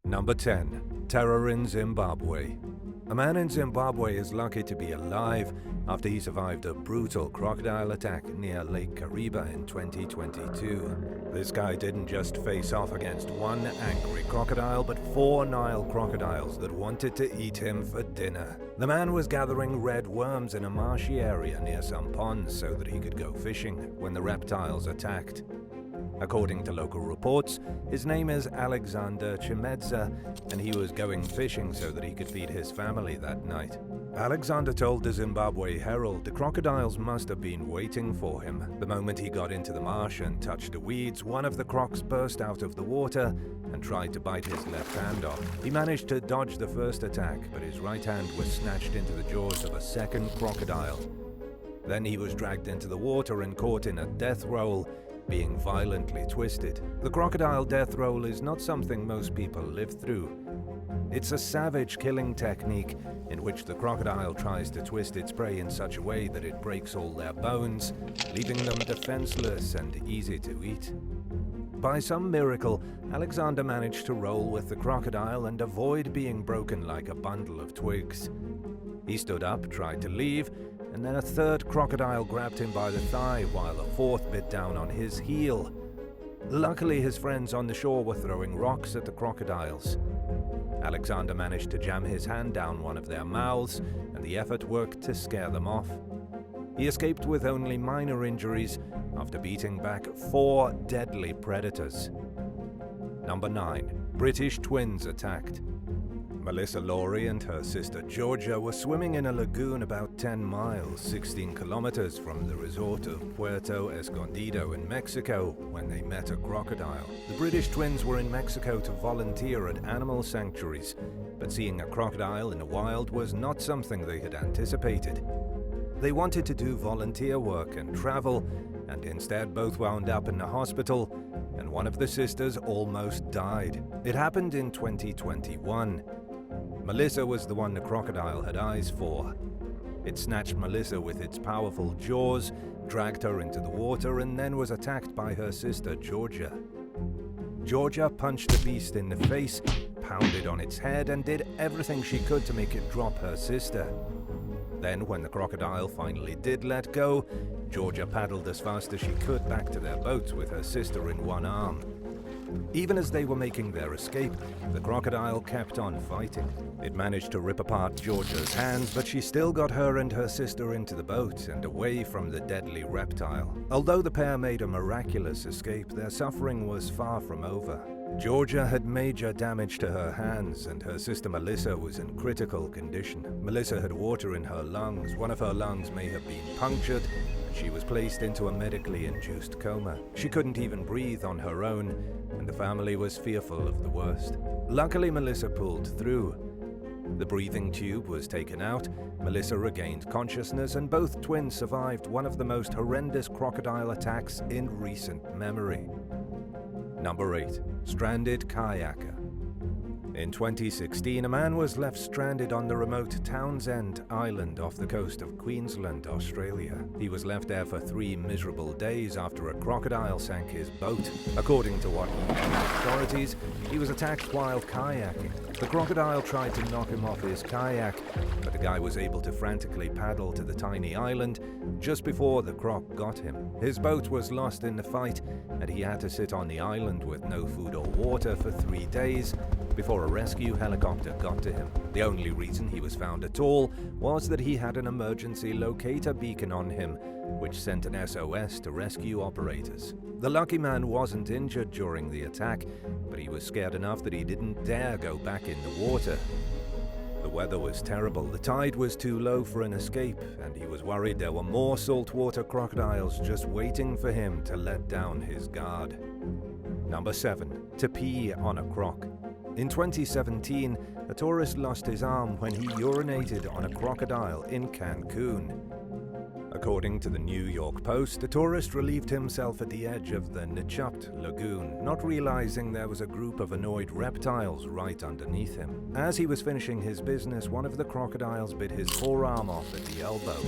Number 10. Terror in Zimbabwe. A man in Zimbabwe is lucky to be alive after he survived a brutal crocodile attack near Lake Kariba in 2022. This guy didn't just face off against one angry crocodile, but 4 Nile crocodiles that wanted to eat him for dinner. The man was gathering red worms in a marshy area near some ponds so that he could go fishing when the reptiles attacked. According to local reports, his name is Alexander Chimedza, and he was going fishing so that he could feed his family that night. Alexander told the Zimbabwe Herald the crocodiles must have been waiting for him. The moment he got into the marsh and touched the weeds, one of the crocs burst out of the water and tried to bite his left hand off. He managed to dodge the first attack, but his right hand was snatched into the jaws of a second crocodile. Then he was dragged into the water and caught in a death roll, being violently twisted. The crocodile death roll is not something most people live through. It's a savage killing technique in which the crocodile tries to twist its prey in such a way that it breaks all their bones, leaving them defenseless and easy to eat. By some miracle, Alexander managed to roll with the crocodile and avoid being broken like a bundle of twigs. He stood up, tried to leave, and then a third crocodile grabbed him by the thigh while a fourth bit down on his heel. Luckily, his friends on the shore were throwing rocks at the crocodiles. Alexander managed to jam his hand down one of their mouths, and the effort worked to scare them off. He escaped with only minor injuries after beating back 4 deadly predators. Number 9. British twins attacked. Melissa Laurie and her sister Georgia were swimming in a lagoon about 10 miles, 16 kilometers from the resort of Puerto Escondido in Mexico when they met a crocodile. The British twins were in Mexico to volunteer at animal sanctuaries, but seeing a crocodile in the wild was not something they had anticipated. They wanted to do volunteer work and travel, and instead both wound up in the hospital, and one of the sisters almost died. It happened in 2021. Melissa was the one the crocodile had eyes for. It snatched Melissa with its powerful jaws, dragged her into the water, and then was attacked by her sister Georgia. Georgia punched the beast in the face, pounded on its head, and did everything she could to make it drop her sister. Then, when the crocodile finally did let go, Georgia paddled as fast as she could back to their boat with her sister in one arm. Even as they were making their escape, the crocodile kept on fighting. It managed to rip apart Georgia's hands, but she still got her and her sister into the boat and away from the deadly reptile. Although the pair made a miraculous escape, their suffering was far from over. Georgia had major damage to her hands, and her sister Melissa was in critical condition. Melissa had water in her lungs. One of her lungs may have been punctured, and she was placed into a medically induced coma. She couldn't even breathe on her own, and the family was fearful of the worst. Luckily, Melissa pulled through. The breathing tube was taken out, Melissa regained consciousness, and both twins survived one of the most horrendous crocodile attacks in recent memory. Number 8. Stranded kayaker. In 2016, a man was left stranded on the remote Townsend Island off the coast of Queensland, Australia. He was left there for 3 miserable days after a crocodile sank his boat. According to what he told authorities, he was attacked while kayaking. The crocodile tried to knock him off his kayak, but the guy was able to frantically paddle to the tiny island just before the croc got him. His boat was lost in the fight, and he had to sit on the island with no food or water for 3 days before a rescue helicopter got to him. The only reason he was found at all was that he had an emergency locator beacon on him, which sent an SOS to rescue operators. The lucky man wasn't injured during the attack, but he was scared enough that he didn't dare go back in the water. The weather was terrible, the tide was too low for an escape, and he was worried there were more saltwater crocodiles just waiting for him to let down his guard. Number 7. To pee on a croc. In 2017, a tourist lost his arm when he urinated on a crocodile in Cancun. According to the New York Post, the tourist relieved himself at the edge of the Nichupt Lagoon, not realizing there was a group of annoyed reptiles right underneath him. As he was finishing his business, one of the crocodiles bit his forearm off at the elbow.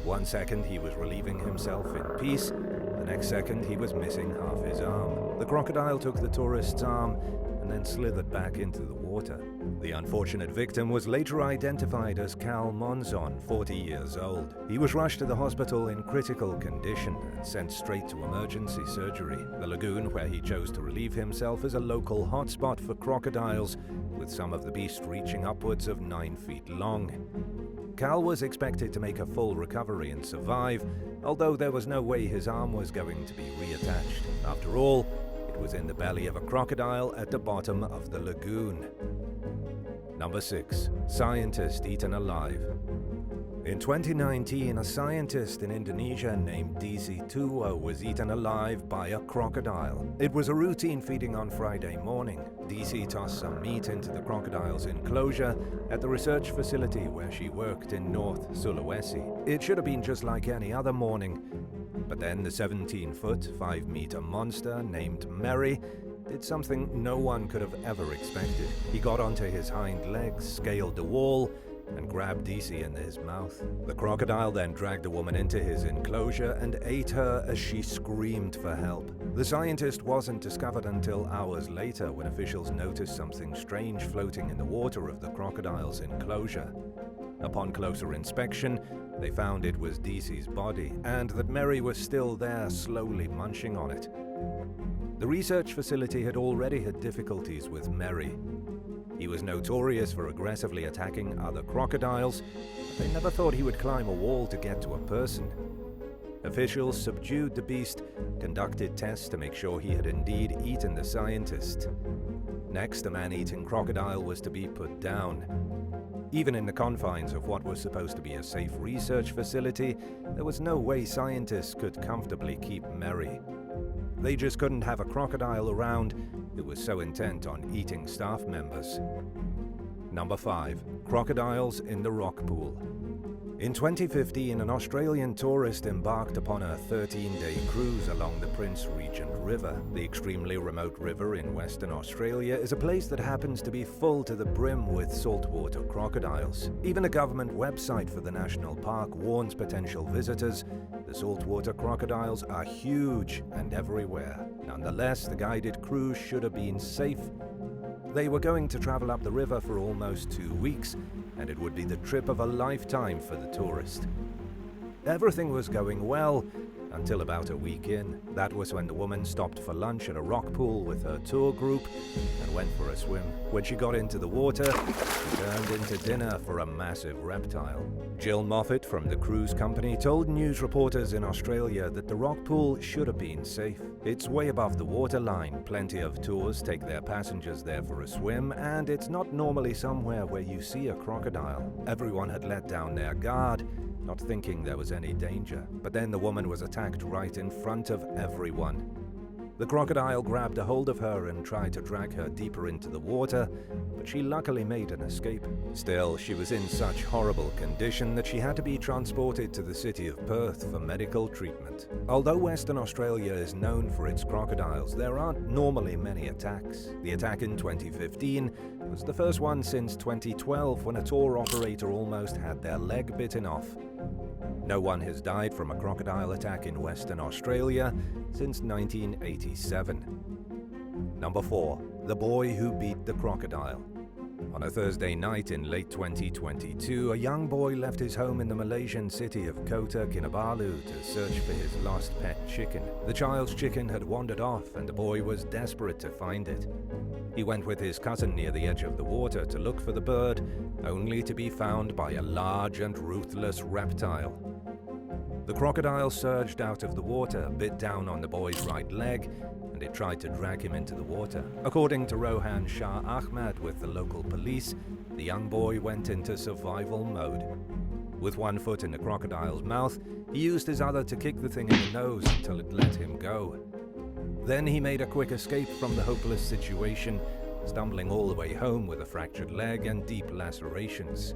1 second he was relieving himself in peace, the next second he was missing half his arm. The crocodile took the tourist's arm and and then slithered back into the water. The unfortunate victim was later identified as Cal Monzon, 40 years old. He was rushed to the hospital in critical condition and sent straight to emergency surgery. The lagoon where he chose to relieve himself is a local hotspot for crocodiles, with some of the beasts reaching upwards of 9 feet long. Cal was expected to make a full recovery and survive, although there was no way his arm was going to be reattached. After all, it was in the belly of a crocodile at the bottom of the lagoon. Number 6. Scientist eaten alive. In 2019, a scientist in Indonesia named DC Tuwo was eaten alive by a crocodile. It was a routine feeding on Friday morning. DC tossed some meat into the crocodile's enclosure at the research facility where she worked in North Sulawesi. It should have been just like any other morning, but then the 17-foot, 5-meter monster named Mary did something no one could have ever expected. He got onto his hind legs, scaled the wall, and grabbed DC in his mouth. The crocodile then dragged the woman into his enclosure and ate her as she screamed for help. The scientist wasn't discovered until hours later when officials noticed something strange floating in the water of the crocodile's enclosure. Upon closer inspection, they found it was DC's body and that Mary was still there, slowly munching on it. The research facility had already had difficulties with Mary. He was notorious for aggressively attacking other crocodiles, but they never thought he would climb a wall to get to a person. Officials subdued the beast, conducted tests to make sure he had indeed eaten the scientist. Next, the man-eating crocodile was to be put down. Even in the confines of what was supposed to be a safe research facility, there was no way scientists could comfortably keep Mary. They just couldn't have a crocodile around who was so intent on eating staff members. Number 5. Crocodiles in the rock pool. In 2015, an Australian tourist embarked upon a 13-day cruise along the Prince Regent River. The extremely remote river in Western Australia is a place that happens to be full to the brim with saltwater crocodiles. Even a government website for the national park warns potential visitors the saltwater crocodiles are huge and everywhere. Nonetheless, the guided cruise should have been safe. They were going to travel up the river for almost 2 weeks, and it would be the trip of a lifetime for the tourist. Everything was going well until about a week in. That was when the woman stopped for lunch at a rock pool with her tour group and went for a swim. When she got into the water, she turned into dinner for a massive reptile. Jill Moffat from the cruise company told news reporters in Australia that the rock pool should have been safe. It's way above the waterline, plenty of tours take their passengers there for a swim, and it's not normally somewhere where you see a crocodile. Everyone had let down their guard, not thinking there was any danger. But then the woman was attacked right in front of everyone. The crocodile grabbed a hold of her and tried to drag her deeper into the water, but she luckily made an escape. Still, she was in such horrible condition that she had to be transported to the city of Perth for medical treatment. Although Western Australia is known for its crocodiles, there aren't normally many attacks. The attack in 2015 was the first one since 2012, when a tour operator almost had their leg bitten off. No one has died from a crocodile attack in Western Australia since 1987. Number 4. The boy who beat the crocodile. On a Thursday night in late 2022, a young boy left his home in the Malaysian city of Kota Kinabalu to search for his lost pet chicken. The child's chicken had wandered off, and the boy was desperate to find it. He went with his cousin near the edge of the water to look for the bird, only to be found by a large and ruthless reptile. The crocodile surged out of the water, bit down on the boy's right leg, and it tried to drag him into the water. According to Rohan Shah Ahmad with the local police, the young boy went into survival mode. With one foot in the crocodile's mouth, he used his other to kick the thing in the nose until it let him go. Then he made a quick escape from the hopeless situation, stumbling all the way home with a fractured leg and deep lacerations.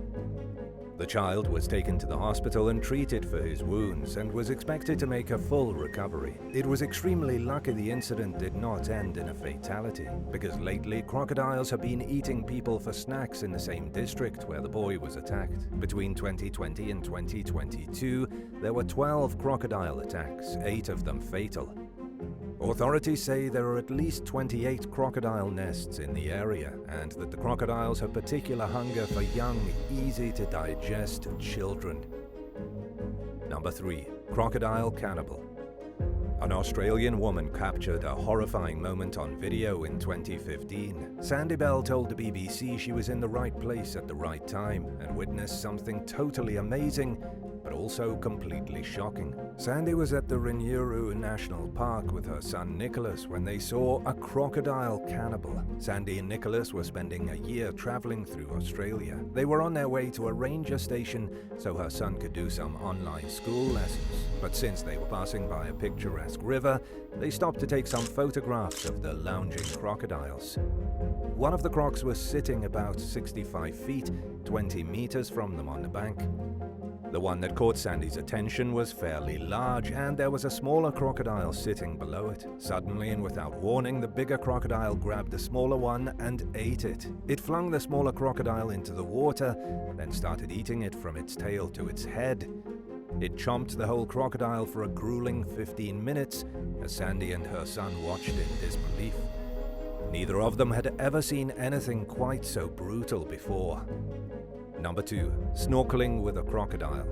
The child was taken to the hospital and treated for his wounds and was expected to make a full recovery. It was extremely lucky the incident did not end in a fatality, because lately crocodiles have been eating people for snacks in the same district where the boy was attacked. Between 2020 and 2022, there were 12 crocodile attacks, 8 of them fatal. Authorities say there are at least 28 crocodile nests in the area, and that the crocodiles have particular hunger for young, easy-to-digest children. Number 3. Crocodile cannibal. An Australian woman captured a horrifying moment on video in 2015. Sandy Bell told the BBC she was in the right place at the right time and witnessed something totally amazing, but also completely shocking. Sandy was at the Rinuru National Park with her son Nicholas when they saw a crocodile cannibal. Sandy and Nicholas were spending a year traveling through Australia. They were on their way to a ranger station so her son could do some online school lessons. But since they were passing by a picturesque river, they stopped to take some photographs of the lounging crocodiles. One of the crocs was sitting about 65 feet, 20 meters from them on the bank. The one that caught Sandy's attention was fairly large, and there was a smaller crocodile sitting below it. Suddenly and without warning, the bigger crocodile grabbed the smaller one and ate it. It flung the smaller crocodile into the water, then started eating it from its tail to its head. It chomped the whole crocodile for a grueling 15 minutes as Sandy and her son watched in disbelief. Neither of them had ever seen anything quite so brutal before. Number 2. Snorkeling with a crocodile.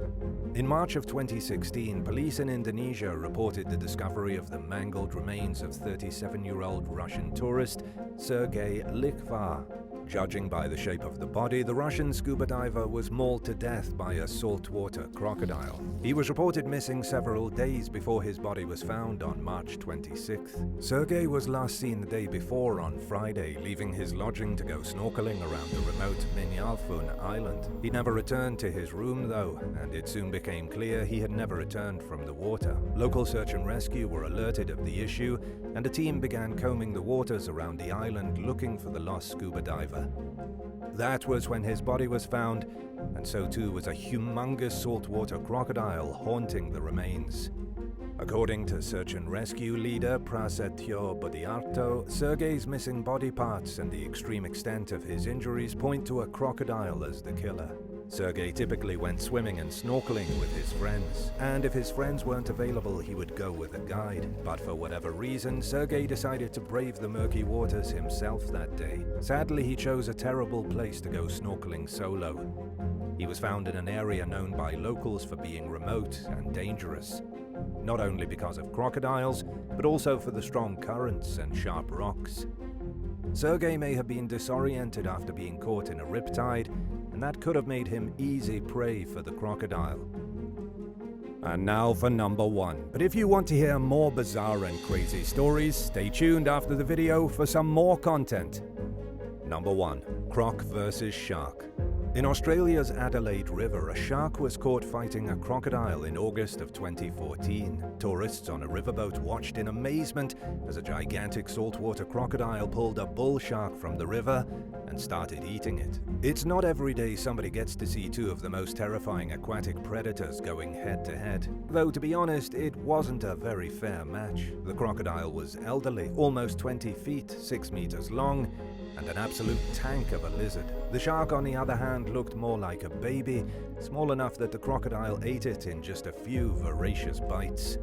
In March of 2016, police in Indonesia reported the discovery of the mangled remains of 37-year-old Russian tourist Sergei Likhvar. Judging by the shape of the body, the Russian scuba diver was mauled to death by a saltwater crocodile. He was reported missing several days before his body was found on March 26th. Sergei was last seen the day before on Friday, leaving his lodging to go snorkeling around the remote Minyalfun island. He never returned to his room though, and it soon became clear he had never returned from the water. Local search and rescue were alerted of the issue, and a team began combing the waters around the island looking for the lost scuba diver. That was when his body was found, and so too was a humongous saltwater crocodile haunting the remains. According to search and rescue leader Prasetyo Bodiarto, Sergei's missing body parts and the extreme extent of his injuries point to a crocodile as the killer. Sergei typically went swimming and snorkeling with his friends, and if his friends weren't available, he would go with a guide. But for whatever reason, Sergei decided to brave the murky waters himself that day. Sadly, he chose a terrible place to go snorkeling solo. He was found in an area known by locals for being remote and dangerous, not only because of crocodiles, but also for the strong currents and sharp rocks. Sergei may have been disoriented after being caught in a riptide, and that could have made him easy prey for the crocodile. And now for number 1. But if you want to hear more bizarre and crazy stories, stay tuned after the video for some more content. Number 1. Croc versus shark. In Australia's Adelaide River, a shark was caught fighting a crocodile in August of 2014. Tourists on a riverboat watched in amazement as a gigantic saltwater crocodile pulled a bull shark from the river and started eating it. It's not every day somebody gets to see two of the most terrifying aquatic predators going head-to-head. Though, to be honest, it wasn't a very fair match. The crocodile was elderly, almost 20 feet, 6 meters long, and an absolute tank of a lizard. The shark, on the other hand, looked more like a baby, small enough that the crocodile ate it in just a few voracious bites.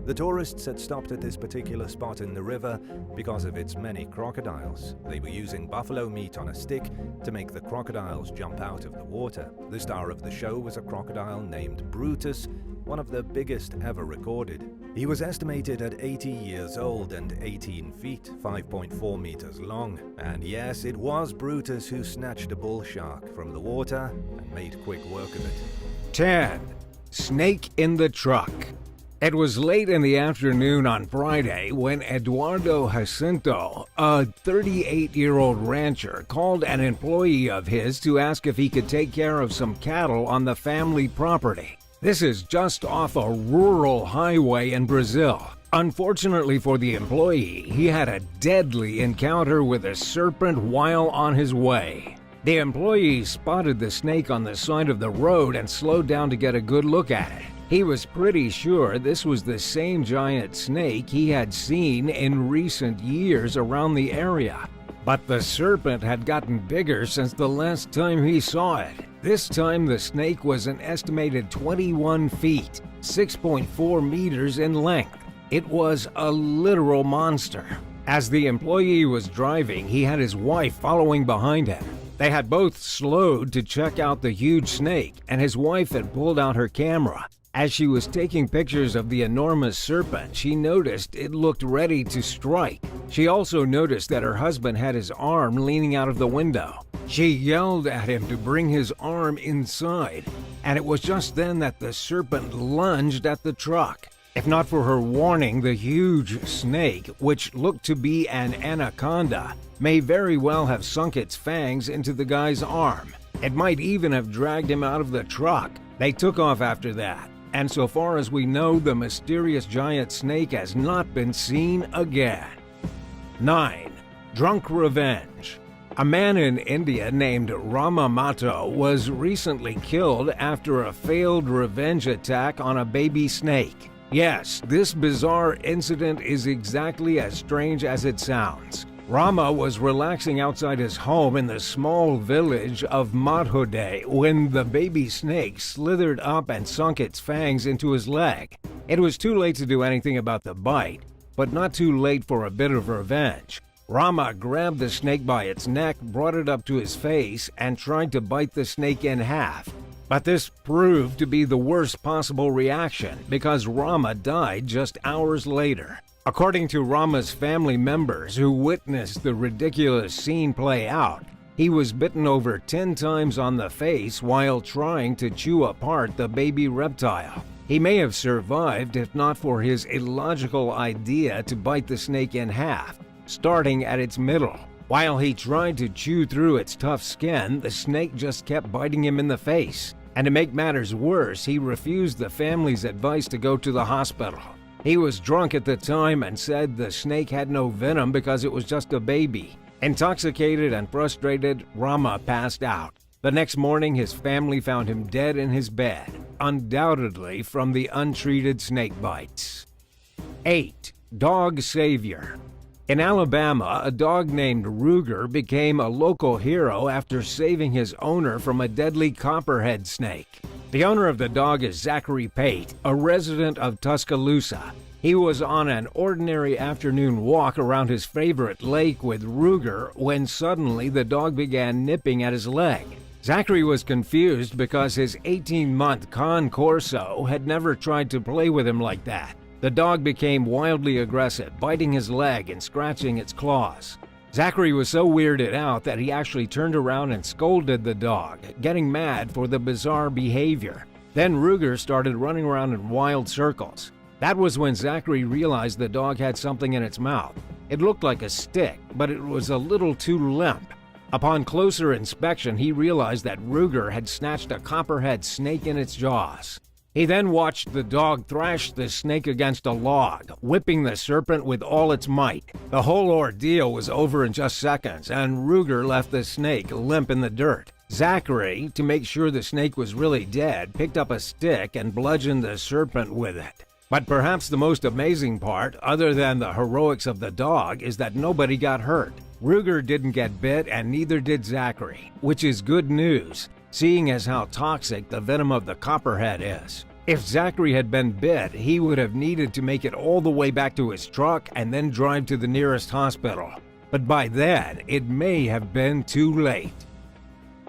The tourists had stopped at this particular spot in the river because of its many crocodiles. They were using buffalo meat on a stick to make the crocodiles jump out of the water. The star of the show was a crocodile named Brutus, one of the biggest ever recorded. He was estimated at 80 years old and 18 feet, 5.4 meters long. And yes, it was Brutus who snatched a bull shark from the water and made quick work of it. 10. Snake in the truck. It was late in the afternoon on Friday when Eduardo Jacinto, a 38-year-old rancher, called an employee of his to ask if he could take care of some cattle on the family property. This is just off a rural highway in Brazil. Unfortunately for the employee, he had a deadly encounter with a serpent while on his way. The employee spotted the snake on the side of the road and slowed down to get a good look at it. He was pretty sure this was the same giant snake he had seen in recent years around the area. But the serpent had gotten bigger since the last time he saw it. This time the snake was an estimated 21 feet, 6.4 meters in length. It was a literal monster. As the employee was driving, he had his wife following behind him. They had both slowed to check out the huge snake, and his wife had pulled out her camera. As she was taking pictures of the enormous serpent, she noticed it looked ready to strike. She also noticed that her husband had his arm leaning out of the window. She yelled at him to bring his arm inside, and it was just then that the serpent lunged at the truck. If not for her warning, the huge snake, which looked to be an anaconda, may very well have sunk its fangs into the guy's arm. It might even have dragged him out of the truck. They took off after that, and so far as we know, the mysterious giant snake has not been seen again. 9. Drunk revenge. A man in India named Ramamato was recently killed after a failed revenge attack on a baby snake. Yes, this bizarre incident is exactly as strange as it sounds. Rama was relaxing outside his home in the small village of Madhode when the baby snake slithered up and sunk its fangs into his leg. It was too late to do anything about the bite, but not too late for a bit of revenge. Rama grabbed the snake by its neck, brought it up to his face, and tried to bite the snake in half. But this proved to be the worst possible reaction because Rama died just hours later. According to Rama's family members who witnessed the ridiculous scene play out, he was bitten over 10 times on the face while trying to chew apart the baby reptile. He may have survived if not for his illogical idea to bite the snake in half, starting at its middle. While he tried to chew through its tough skin, the snake just kept biting him in the face. And to make matters worse, he refused the family's advice to go to the hospital. He was drunk at the time and said the snake had no venom because it was just a baby. Intoxicated and frustrated, Rama passed out. The next morning, his family found him dead in his bed, undoubtedly from the untreated snake bites. 8. Dog Savior. In Alabama, a dog named Ruger became a local hero after saving his owner from a deadly copperhead snake. The owner of the dog is Zachary Pate, a resident of Tuscaloosa. He was on an ordinary afternoon walk around his favorite lake with Ruger when suddenly the dog began nipping at his leg. Zachary was confused because his 18-month Con Corso had never tried to play with him like that. The dog became wildly aggressive, biting his leg and scratching its claws. Zachary was so weirded out that he actually turned around and scolded the dog, getting mad for the bizarre behavior. Then Ruger started running around in wild circles. That was when Zachary realized the dog had something in its mouth. It looked like a stick, but it was a little too limp. Upon closer inspection, he realized that Ruger had snatched a copperhead snake in its jaws. He then watched the dog thrash the snake against a log, whipping the serpent with all its might. The whole ordeal was over in just seconds, and Ruger left the snake limp in the dirt. Zachary, to make sure the snake was really dead, picked up a stick and bludgeoned the serpent with it. But perhaps the most amazing part, other than the heroics of the dog, is that nobody got hurt. Ruger didn't get bit, and neither did Zachary, which is good news, seeing as how toxic the venom of the copperhead is. If Zachary had been bit, he would have needed to make it all the way back to his truck and then drive to the nearest hospital. But by then, it may have been too late.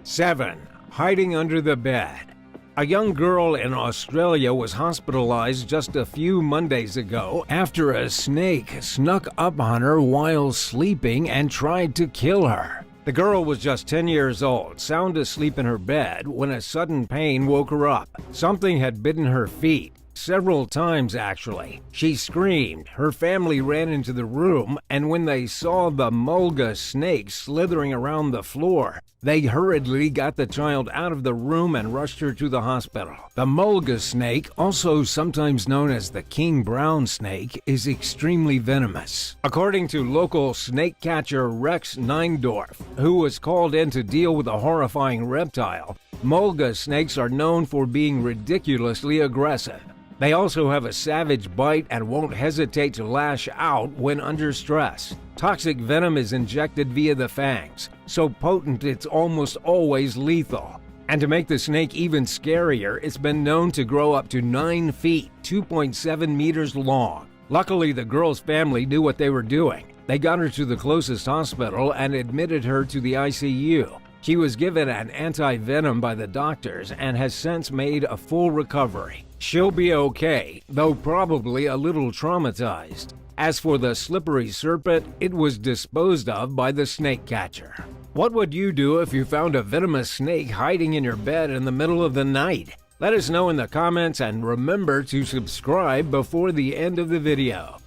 7. Hiding under the bed. A young girl in Australia was hospitalized just a few Mondays ago after a snake snuck up on her while sleeping and tried to kill her. The girl was just 10 years old, sound asleep in her bed, when a sudden pain woke her up. Something had bitten her feet, several times actually. She screamed. Her family ran into the room, and when they saw the mulga snake slithering around the floor, they hurriedly got the child out of the room and rushed her to the hospital. The mulga snake, also sometimes known as the king brown snake, is extremely venomous. According to local snake catcher Rex Neindorf, who was called in to deal with a horrifying reptile, mulga snakes are known for being ridiculously aggressive. They also have a savage bite and won't hesitate to lash out when under stress. Toxic venom is injected via the fangs, so potent it's almost always lethal. And to make the snake even scarier, it's been known to grow up to 9 feet, 2.7 meters long. Luckily, the girl's family knew what they were doing. They got her to the closest hospital and admitted her to the ICU. She was given an anti-venom by the doctors and has since made a full recovery. She'll be okay, though probably a little traumatized. As for the slippery serpent, it was disposed of by the snake catcher. What would you do if you found a venomous snake hiding in your bed in the middle of the night? Let us know in the comments and remember to subscribe before the end of the video.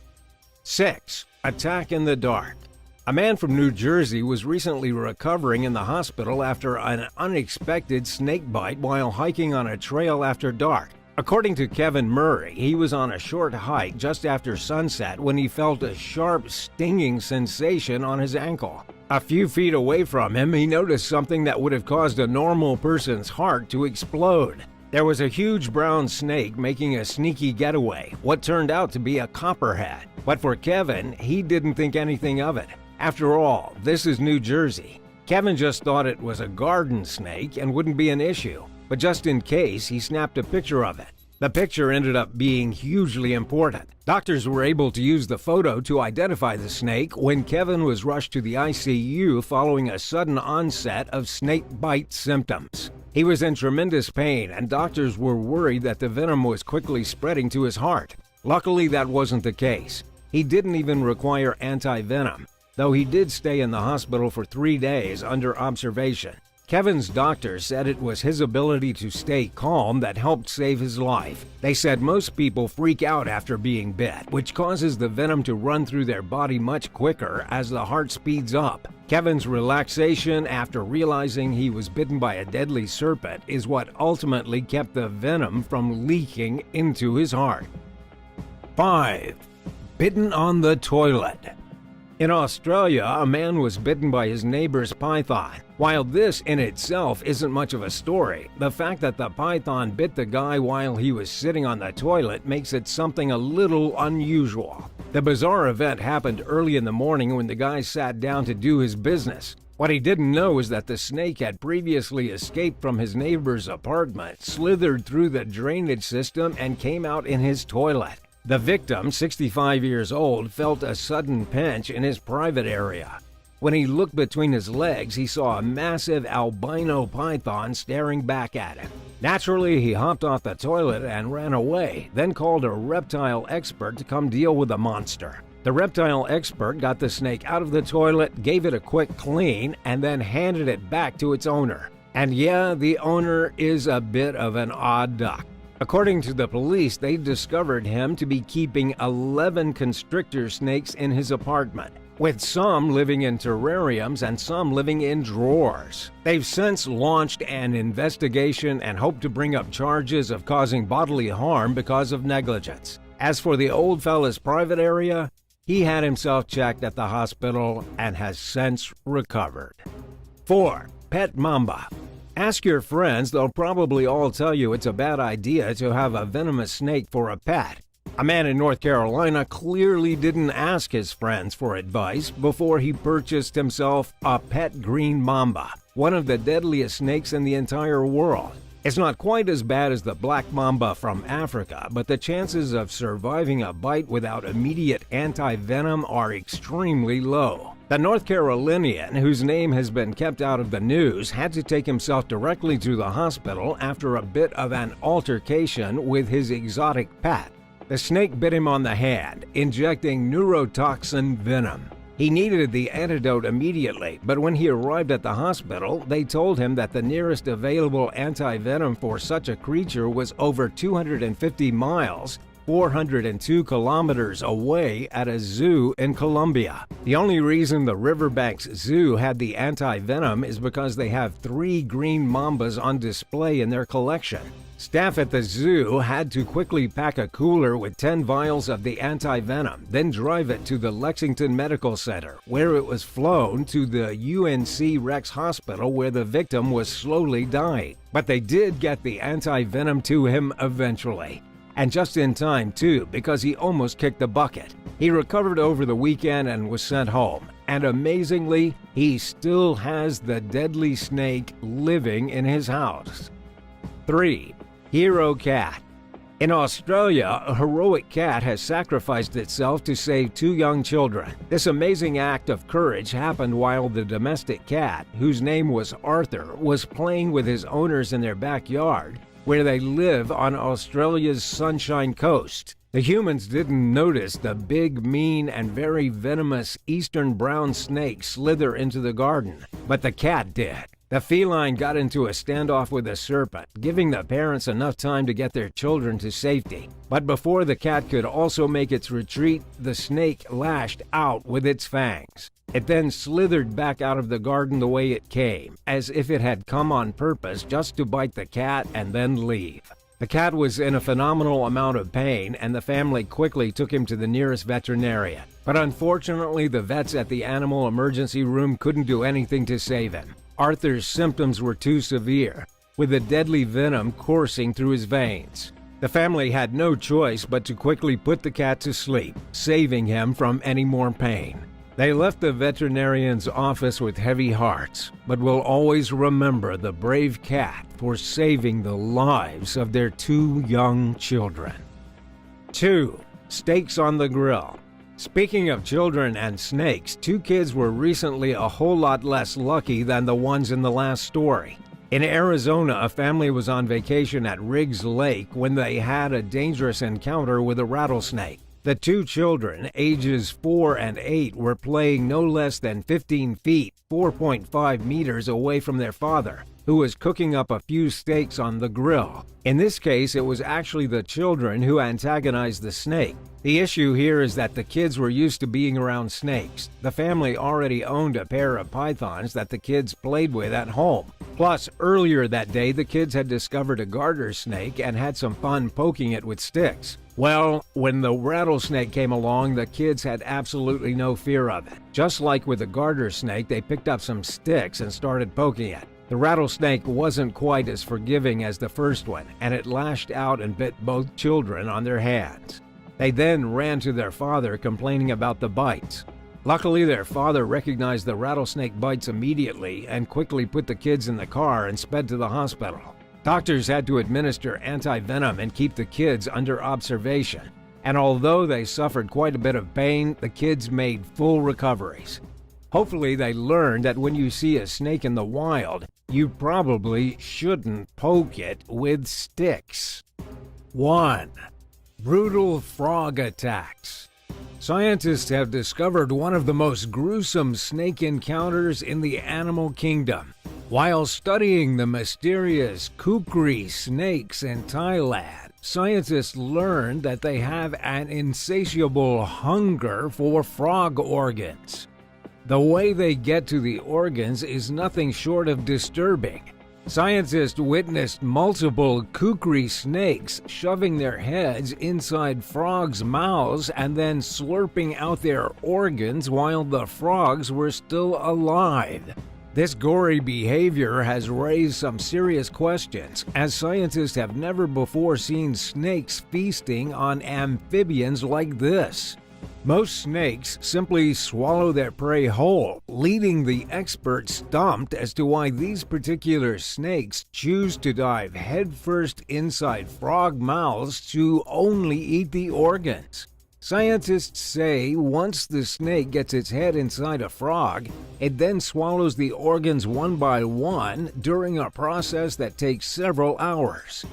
6. Attack in the dark. A man from New Jersey was recently recovering in the hospital after an unexpected snake bite while hiking on a trail after dark. According to Kevin Murray, he was on a short hike just after sunset when he felt a sharp, stinging sensation on his ankle. A few feet away from him, he noticed something that would have caused a normal person's heart to explode. There was a huge brown snake making a sneaky getaway, what turned out to be a copperhead. But for Kevin, he didn't think anything of it. After all, this is New Jersey. Kevin just thought it was a garden snake and wouldn't be an issue. But just in case, he snapped a picture of it. The picture ended up being hugely important. Doctors were able to use the photo to identify the snake when Kevin was rushed to the ICU following a sudden onset of snake bite symptoms. He was in tremendous pain, and doctors were worried that the venom was quickly spreading to his heart. Luckily, that wasn't the case. He didn't even require anti-venom, though he did stay in the hospital for 3 days under observation. Kevin's doctors said it was his ability to stay calm that helped save his life. They said most people freak out after being bit, which causes the venom to run through their body much quicker as the heart speeds up. Kevin's relaxation after realizing he was bitten by a deadly serpent is what ultimately kept the venom from leaking into his heart. 5. Bitten on the toilet. In Australia, a man was bitten by his neighbor's python. While this in itself isn't much of a story, the fact that the python bit the guy while he was sitting on the toilet makes it something a little unusual. The bizarre event happened early in the morning when the guy sat down to do his business. What he didn't know is that the snake had previously escaped from his neighbor's apartment, slithered through the drainage system, and came out in his toilet. The victim, 65 years old, felt a sudden pinch in his private area. When he looked between his legs, he saw a massive albino python staring back at him. Naturally, he hopped off the toilet and ran away, then called a reptile expert to come deal with the monster. The reptile expert got the snake out of the toilet, gave it a quick clean, and then handed it back to its owner. And yeah, the owner is a bit of an odd duck. According to the police, they discovered him to be keeping 11 constrictor snakes in his apartment, with some living in terrariums and some living in drawers. They've since launched an investigation and hope to bring up charges of causing bodily harm because of negligence. As for the old fella's private area, he had himself checked at the hospital and has since recovered. 4. Pet mamba. Ask your friends, they'll probably all tell you it's a bad idea to have a venomous snake for a pet. A man in North Carolina clearly didn't ask his friends for advice before he purchased himself a pet green mamba, one of the deadliest snakes in the entire world. It's not quite as bad as the black mamba from Africa, but the chances of surviving a bite without immediate anti-venom are extremely low. The North Carolinian, whose name has been kept out of the news, had to take himself directly to the hospital after a bit of an altercation with his exotic pet. The snake bit him on the hand, injecting neurotoxin venom. He needed the antidote immediately, but when he arrived at the hospital, they told him that the nearest available anti-venom for such a creature was over 250 miles, 402 kilometers away at a zoo in Colombia. The only reason the Riverbanks Zoo had the anti-venom is because they have 3 green mambas on display in their collection. Staff at the zoo had to quickly pack a cooler with 10 vials of the anti-venom, then drive it to the Lexington Medical Center, where it was flown to the UNC Rex Hospital where the victim was slowly dying. But they did get the anti-venom to him eventually. And just in time, too, because he almost kicked the bucket. He recovered over the weekend and was sent home. And amazingly, he still has the deadly snake living in his house. 3. Hero cat. In Australia, a heroic cat has sacrificed itself to save 2 young children. This amazing act of courage happened while the domestic cat, whose name was Arthur, was playing with his owners in their backyard, where they live on Australia's Sunshine Coast. The humans didn't notice the big, mean, and very venomous eastern brown snake slither into the garden, but the cat did. The feline got into a standoff with the serpent, giving the parents enough time to get their children to safety. But before the cat could also make its retreat, the snake lashed out with its fangs. It then slithered back out of the garden the way it came, as if it had come on purpose just to bite the cat and then leave. The cat was in a phenomenal amount of pain, and the family quickly took him to the nearest veterinarian. But unfortunately, the vets at the animal emergency room couldn't do anything to save him. Arthur's symptoms were too severe, with the deadly venom coursing through his veins. The family had no choice but to quickly put the cat to sleep, saving him from any more pain. They left the veterinarian's office with heavy hearts, but will always remember the brave cat for saving the lives of their 2 young children. 2. Steaks on the grill. Speaking of children and snakes, 2 kids were recently a whole lot less lucky than the ones in the last story. In Arizona, a family was on vacation at Riggs Lake when they had a dangerous encounter with a rattlesnake. The 2 children, ages 4 and 8, were playing no less than 15 feet, 4.5 meters away from their father, who was cooking up a few steaks on the grill. In this case, it was actually the children who antagonized the snake. The issue here is that the kids were used to being around snakes. The family already owned a pair of pythons that the kids played with at home. Plus, earlier that day, the kids had discovered a garter snake and had some fun poking it with sticks. Well, when the rattlesnake came along, the kids had absolutely no fear of it. Just like with the garter snake, they picked up some sticks and started poking it. The rattlesnake wasn't quite as forgiving as the first one, and it lashed out and bit both children on their hands. They then ran to their father, complaining about the bites. Luckily, their father recognized the rattlesnake bites immediately and quickly put the kids in the car and sped to the hospital. Doctors had to administer anti-venom and keep the kids under observation. And although they suffered quite a bit of pain, the kids made full recoveries. Hopefully, they learned that when you see a snake in the wild, you probably shouldn't poke it with sticks. 1. Brutal frog attacks. Scientists have discovered one of the most gruesome snake encounters in the animal kingdom. While studying the mysterious kukri snakes in Thailand, scientists learned that they have an insatiable hunger for frog organs. The way they get to the organs is nothing short of disturbing. Scientists witnessed multiple kukri snakes shoving their heads inside frogs' mouths and then slurping out their organs while the frogs were still alive. This gory behavior has raised some serious questions, as scientists have never before seen snakes feasting on amphibians like this. Most snakes simply swallow their prey whole, leaving the experts stumped as to why these particular snakes choose to dive headfirst inside frog mouths to only eat the organs. Scientists say once the snake gets its head inside a frog, it then swallows the organs one by one during a process that takes several hours.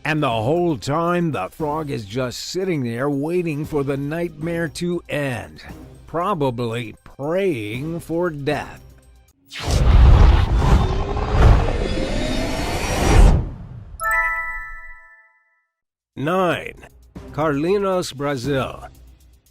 And the whole time, the frog is just sitting there waiting for the nightmare to end, probably praying for death. 9. Carlinhos, Brazil.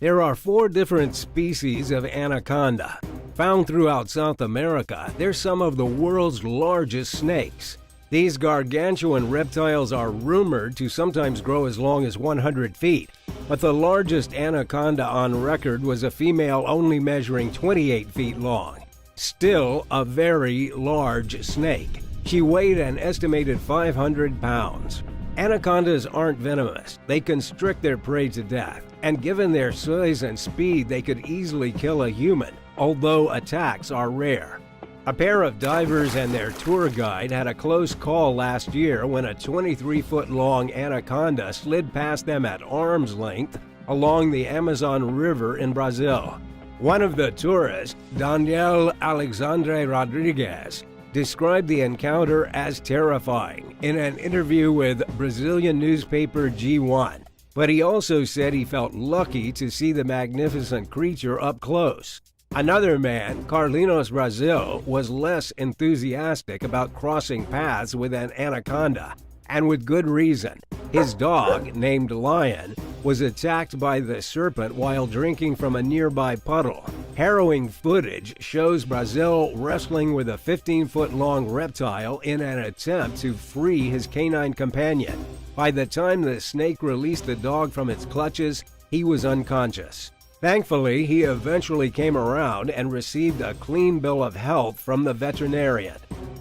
There are 4 different species of anaconda. Found throughout South America, they're some of the world's largest snakes. These gargantuan reptiles are rumored to sometimes grow as long as 100 feet, but the largest anaconda on record was a female only measuring 28 feet long. Still a very large snake. She weighed an estimated 500 pounds. Anacondas aren't venomous. They constrict their prey to death, and given their size and speed, they could easily kill a human, although attacks are rare. A pair of divers and their tour guide had a close call last year when a 23-foot-long anaconda slid past them at arm's length along the Amazon River in Brazil. One of the tourists, Daniel Alexandre Rodriguez, described the encounter as terrifying in an interview with Brazilian newspaper G1, but he also said he felt lucky to see the magnificent creature up close. Another man, Carlinhos Brazil, was less enthusiastic about crossing paths with an anaconda, and with good reason. His dog, named Lion, was attacked by the serpent while drinking from a nearby puddle. Harrowing footage shows Brazil wrestling with a 15-foot-long reptile in an attempt to free his canine companion. By the time the snake released the dog from its clutches, he was unconscious. Thankfully, he eventually came around and received a clean bill of health from the veterinarian.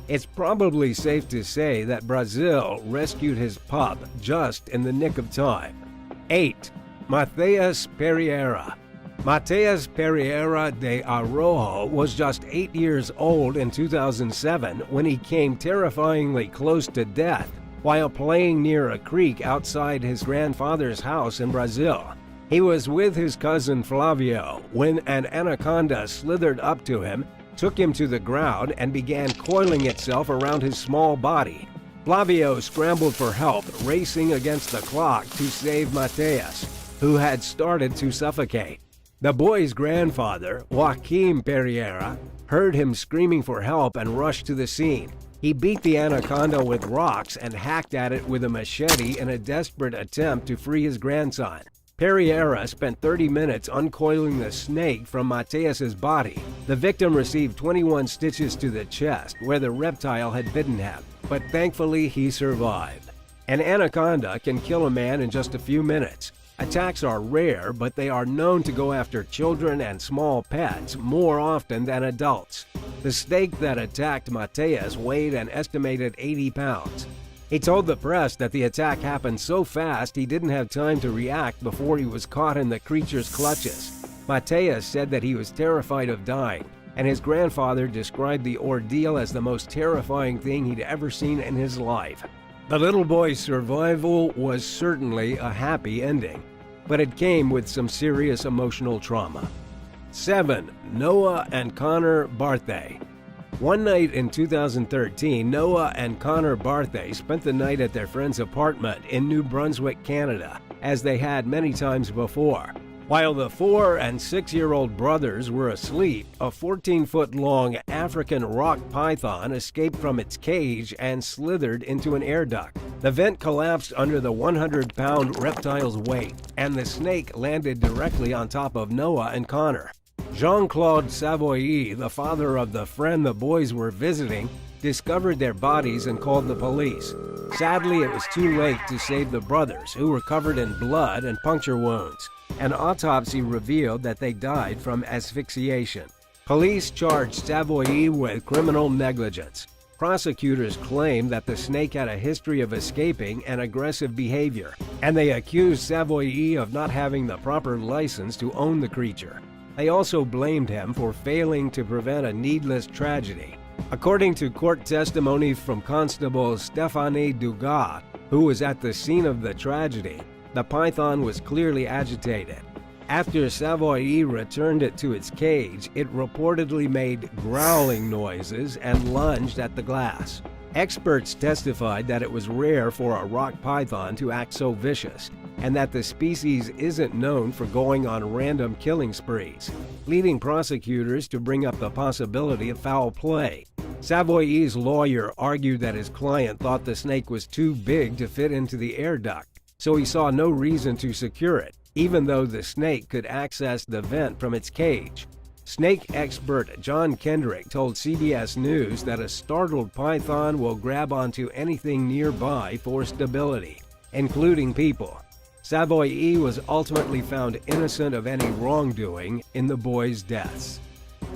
It's probably safe to say that Brazil rescued his pup just in the nick of time. 8. Matheus Pereira. Matheus Pereira de Arrojo was just 8 years old in 2007 when he came terrifyingly close to death while playing near a creek outside his grandfather's house in Brazil. He was with his cousin Flavio when an anaconda slithered up to him, took him to the ground, and began coiling itself around his small body. Flavio scrambled for help, racing against the clock to save Matheus, who had started to suffocate. The boy's grandfather, Joaquim Pereira, heard him screaming for help and rushed to the scene. He beat the anaconda with rocks and hacked at it with a machete in a desperate attempt to free his grandson. Pereira spent 30 minutes uncoiling the snake from Matheus's body. The victim received 21 stitches to the chest where the reptile had bitten him, but thankfully he survived. An anaconda can kill a man in just a few minutes. Attacks are rare, but they are known to go after children and small pets more often than adults. The snake that attacked Matheus weighed an estimated 80 pounds. He told the press that the attack happened so fast he didn't have time to react before he was caught in the creature's clutches. Matheus said that he was terrified of dying, and his grandfather described the ordeal as the most terrifying thing he'd ever seen in his life. The little boy's survival was certainly a happy ending, but it came with some serious emotional trauma. 7. Noah and Connor Barthay. One night in 2013, Noah and Connor Barthay spent the night at their friend's apartment in New Brunswick, Canada, as they had many times before. While the 4- and 6-year-old brothers were asleep, a 14-foot-long African rock python escaped from its cage and slithered into an air duct. The vent collapsed under the 100-pound reptile's weight, and the snake landed directly on top of Noah and Connor. Jean-Claude Savoy, the father of the friend the boys were visiting, discovered their bodies and called the police. Sadly, it was too late to save the brothers, who were covered in blood and puncture wounds. An autopsy revealed that they died from asphyxiation. Police charged Savoy with criminal negligence. Prosecutors claimed that the snake had a history of escaping and aggressive behavior, and they accused Savoy of not having the proper license to own the creature. They also blamed him for failing to prevent a needless tragedy. According to court testimony from Constable Stéphanie Dugas, who was at the scene of the tragedy, the python was clearly agitated. After Savoy returned it to its cage, it reportedly made growling noises and lunged at the glass. Experts testified that it was rare for a rock python to act so vicious, and that the species isn't known for going on random killing sprees, leading prosecutors to bring up the possibility of foul play. Savoy's lawyer argued that his client thought the snake was too big to fit into the air duct, so he saw no reason to secure it, even though the snake could access the vent from its cage. Snake expert John Kendrick told CBS News that a startled python will grab onto anything nearby for stability, including people. Savoy was ultimately found innocent of any wrongdoing in the boys' deaths.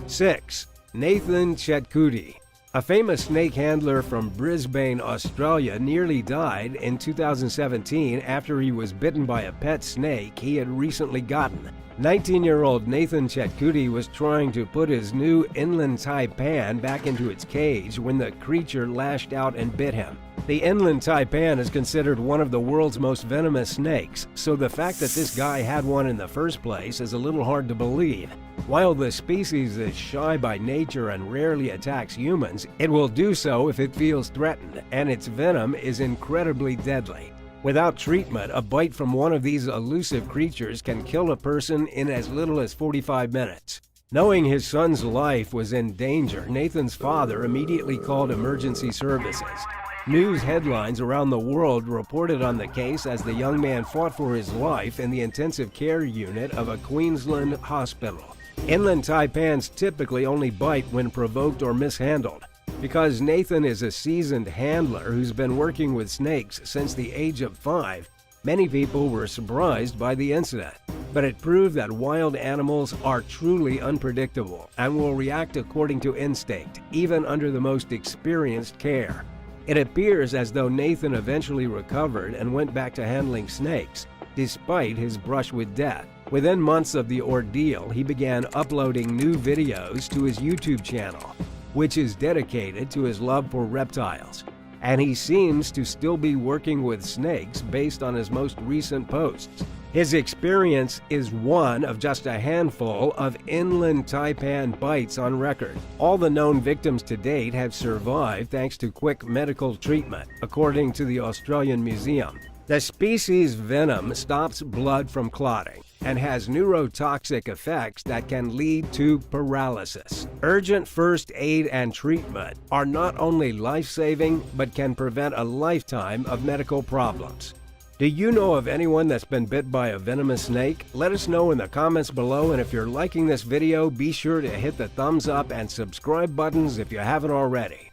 6. Nathan Chetcuti. A famous snake handler from Brisbane, Australia, nearly died in 2017 after he was bitten by a pet snake he had recently gotten. 19-year-old Nathan Chetcuti was trying to put his new inland taipan back into its cage when the creature lashed out and bit him. The inland taipan is considered one of the world's most venomous snakes, so the fact that this guy had one in the first place is a little hard to believe. While the species is shy by nature and rarely attacks humans, it will do so if it feels threatened, and its venom is incredibly deadly. Without treatment, a bite from one of these elusive creatures can kill a person in as little as 45 minutes. Knowing his son's life was in danger, Nathan's father immediately called emergency services. News headlines around the world reported on the case as the young man fought for his life in the intensive care unit of a Queensland hospital. Inland taipans typically only bite when provoked or mishandled. Because Nathan is a seasoned handler who's been working with snakes since the age of 5, many people were surprised by the incident. But it proved that wild animals are truly unpredictable and will react according to instinct, even under the most experienced care. It appears as though Nathan eventually recovered and went back to handling snakes, despite his brush with death. Within months of the ordeal, he began uploading new videos to his YouTube channel, which is dedicated to his love for reptiles. And he seems to still be working with snakes based on his most recent posts. His experience is one of just a handful of inland taipan bites on record. All the known victims to date have survived thanks to quick medical treatment, according to the Australian Museum. The species' venom stops blood from clotting and has neurotoxic effects that can lead to paralysis. Urgent first aid and treatment are not only life-saving, but can prevent a lifetime of medical problems. Do you know of anyone that's been bit by a venomous snake? Let us know in the comments below, and if you're liking this video, be sure to hit the thumbs up and subscribe buttons if you haven't already.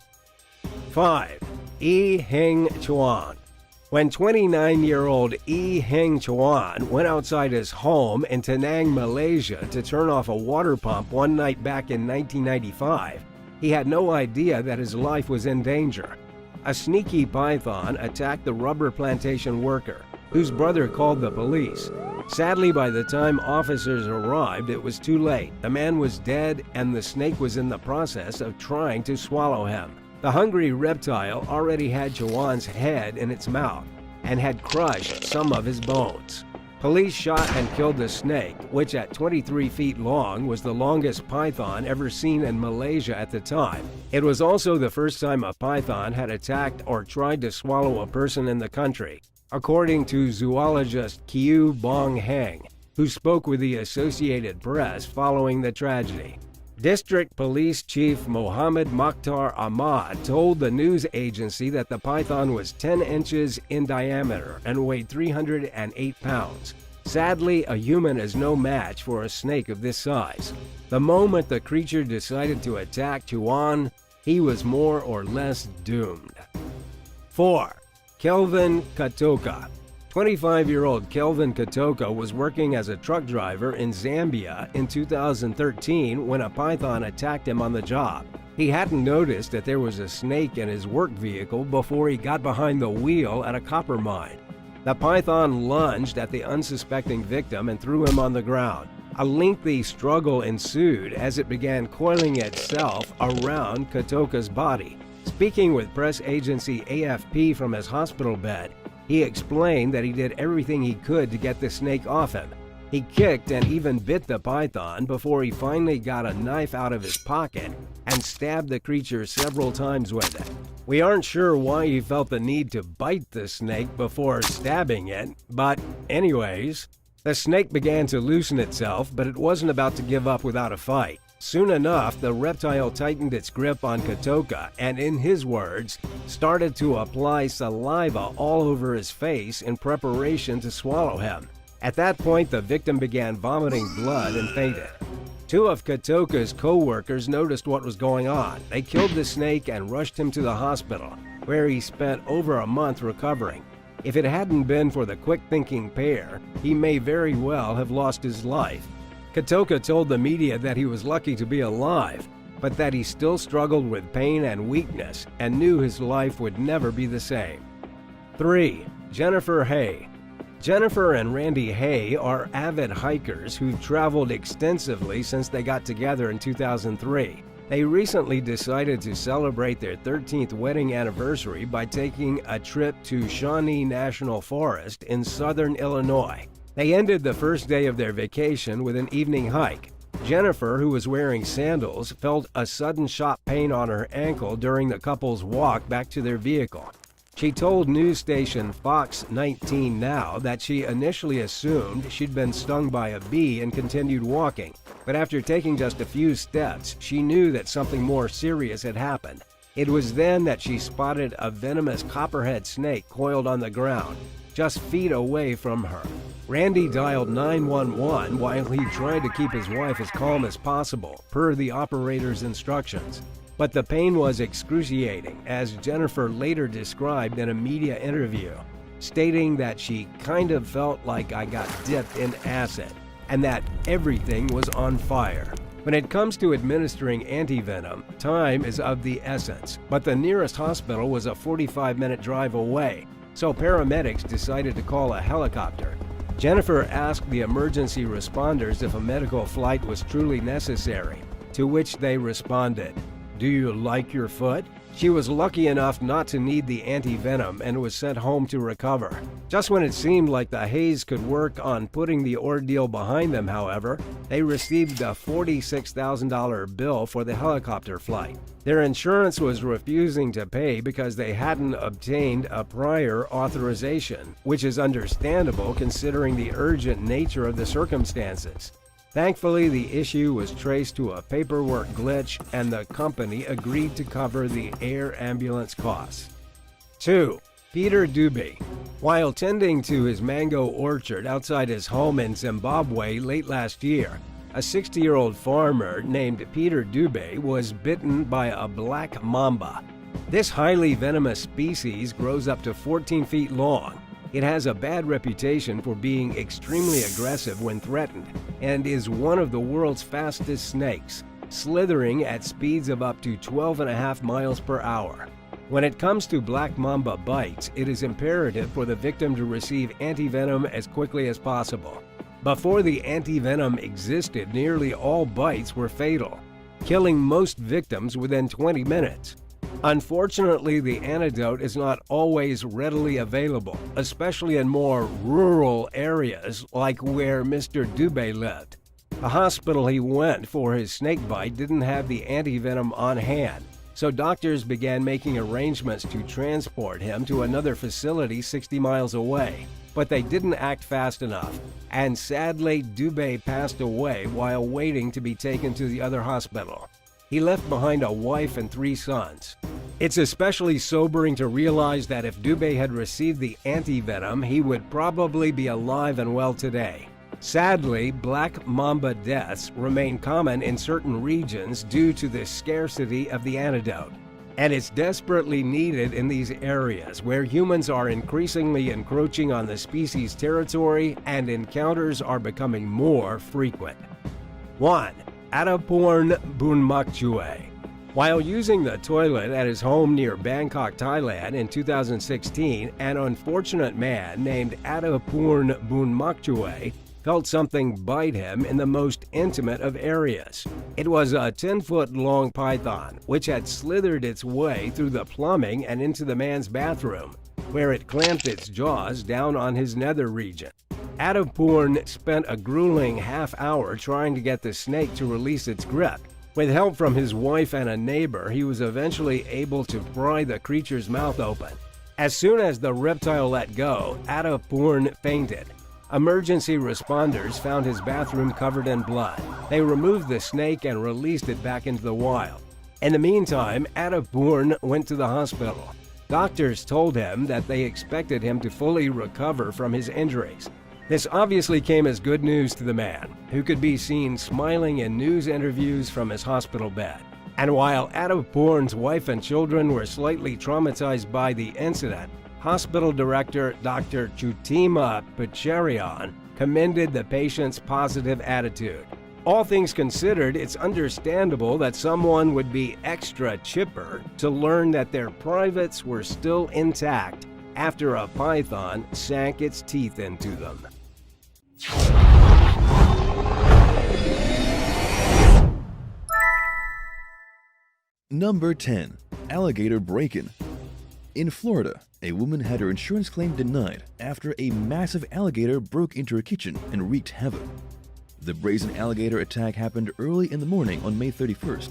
5. Yi Hing Chuan. When 29-year-old Yi Hing Chuan went outside his home in Penang, Malaysia to turn off a water pump one night back in 1995, he had no idea that his life was in danger. A sneaky python attacked the rubber plantation worker, whose brother called the police. Sadly, by the time officers arrived, it was too late. The man was dead, and the snake was in the process of trying to swallow him. The hungry reptile already had Chuan's head in its mouth and had crushed some of his bones. Police shot and killed the snake, which at 23 feet long was the longest python ever seen in Malaysia at the time. It was also the first time a python had attacked or tried to swallow a person in the country, according to zoologist Kieu Bong Heng, who spoke with the Associated Press following the tragedy. District Police Chief Mohammed Mokhtar Ahmad told the news agency that the python was 10 inches in diameter and weighed 308 pounds. Sadly, a human is no match for a snake of this size. The moment the creature decided to attack Chuan, he was more or less doomed. 4. Kelvin Katoka. 25-year-old Kelvin Katoka was working as a truck driver in Zambia in 2013 when a python attacked him on the job. He hadn't noticed that there was a snake in his work vehicle before he got behind the wheel at a copper mine. The python lunged at the unsuspecting victim and threw him on the ground. A lengthy struggle ensued as it began coiling itself around Katoka's body. Speaking with press agency AFP from his hospital bed, he explained that he did everything he could to get the snake off him. He kicked and even bit the python before he finally got a knife out of his pocket and stabbed the creature several times with it. We aren't sure why he felt the need to bite the snake before stabbing it, but anyways, the snake began to loosen itself, but it wasn't about to give up without a fight. Soon enough, the reptile tightened its grip on Katoka and, in his words, started to apply saliva all over his face in preparation to swallow him. At that point, the victim began vomiting blood and fainted. Two of Katoka's co-workers noticed what was going on. They killed the snake and rushed him to the hospital, where he spent over a month recovering. If it hadn't been for the quick-thinking pair, he may very well have lost his life. Katoka told the media that he was lucky to be alive. but that he still struggled with pain and weakness and knew his life would never be the same. 3. Jennifer Hay. Jennifer and Randy Hay are avid hikers who've traveled extensively since they got together in 2003. They recently decided to celebrate their 13th wedding anniversary by taking a trip to Shawnee National Forest in southern Illinois. They ended the first day of their vacation with an evening hike. Jennifer, who was wearing sandals, felt a sudden sharp pain on her ankle during the couple's walk back to their vehicle. She told news station Fox 19 Now that she initially assumed she'd been stung by a bee and continued walking, but after taking just a few steps, she knew that something more serious had happened. It was then that she spotted a venomous copperhead snake coiled on the ground, just feet away from her. Randy dialed 911 while he tried to keep his wife as calm as possible, per the operator's instructions. But the pain was excruciating, as Jennifer later described in a media interview, stating that she kind of felt like I got dipped in acid and that everything was on fire. When it comes to administering antivenom, time is of the essence, but the nearest hospital was a 45-minute drive away, so paramedics decided to call a helicopter. Jennifer asked the emergency responders if a medical flight was truly necessary, to which they responded, "Do you like your foot?" She was lucky enough not to need the antivenom and was sent home to recover. Just when it seemed like the Hays could work on putting the ordeal behind them, however, they received a $46,000 bill for the helicopter flight. Their insurance was refusing to pay because they hadn't obtained a prior authorization, which is understandable considering the urgent nature of the circumstances. Thankfully, the issue was traced to a paperwork glitch and the company agreed to cover the air ambulance costs. 2. Peter Dubé. While tending to his mango orchard outside his home in Zimbabwe late last year, a 60-year-old farmer named Peter Dubé was bitten by a black mamba. This highly venomous species grows up to 14 feet long. It has a bad reputation for being extremely aggressive when threatened and is one of the world's fastest snakes, slithering at speeds of up to 12.5 miles per hour. When it comes to black mamba bites, it is imperative for the victim to receive antivenom as quickly as possible. Before the antivenom existed, nearly all bites were fatal, killing most victims within 20 minutes. Unfortunately, the antidote is not always readily available, especially in more rural areas like where Mr. Dubé lived. The hospital he went for his snake bite didn't have the antivenom on hand, so doctors began making arrangements to transport him to another facility 60 miles away. But they didn't act fast enough, and sadly, Dubé passed away while waiting to be taken to the other hospital. He left behind a wife and 3 sons. It's especially sobering to realize that if Dubé had received the antivenom, he would probably be alive and well today. Sadly, black mamba deaths remain common in certain regions due to the scarcity of the antidote. And it's desperately needed in these areas where humans are increasingly encroaching on the species' territory and encounters are becoming more frequent. 1. Ataporn Bunmakchue. While using the toilet at his home near Bangkok, Thailand in 2016, an unfortunate man named Ataporn Bunmakchue felt something bite him in the most intimate of areas. It was a 10-foot-long python, which had slithered its way through the plumbing and into the man's bathroom, where it clamped its jaws down on his nether region. Ataporn spent a grueling half-hour trying to get the snake to release its grip. With help from his wife and a neighbor, he was eventually able to pry the creature's mouth open. As soon as the reptile let go, Ataporn fainted. Emergency responders found his bathroom covered in blood. They removed the snake and released it back into the wild. In the meantime, Ataporn went to the hospital. Doctors told him that they expected him to fully recover from his injuries. This obviously came as good news to the man, who could be seen smiling in news interviews from his hospital bed. And while Ataporn's wife and children were slightly traumatized by the incident, hospital director Dr. Chutima Pacharian commended the patient's positive attitude. All things considered, it's understandable that someone would be extra chipper to learn that their privates were still intact after a python sank its teeth into them. Number 10. Alligator break-in. In Florida, a woman had her insurance claim denied after a massive alligator broke into her kitchen and wreaked havoc. The brazen alligator attack happened early in the morning on May 31st.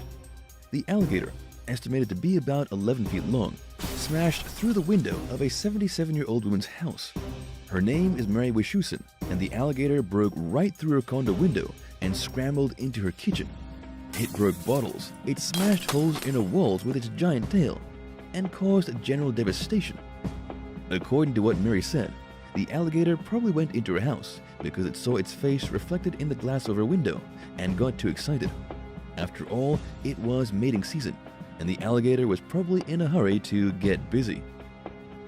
The alligator, estimated to be about 11 feet long, smashed through the window of a 77-year-old woman's house. Her name is Mary Wischusen, and the alligator broke right through her condo window and scrambled into her kitchen. It broke bottles, it smashed holes in her walls with its giant tail, and caused general devastation. According to what Mary said, the alligator probably went into her house because it saw its face reflected in the glass of her window and got too excited. After all, it was mating season, and the alligator was probably in a hurry to get busy.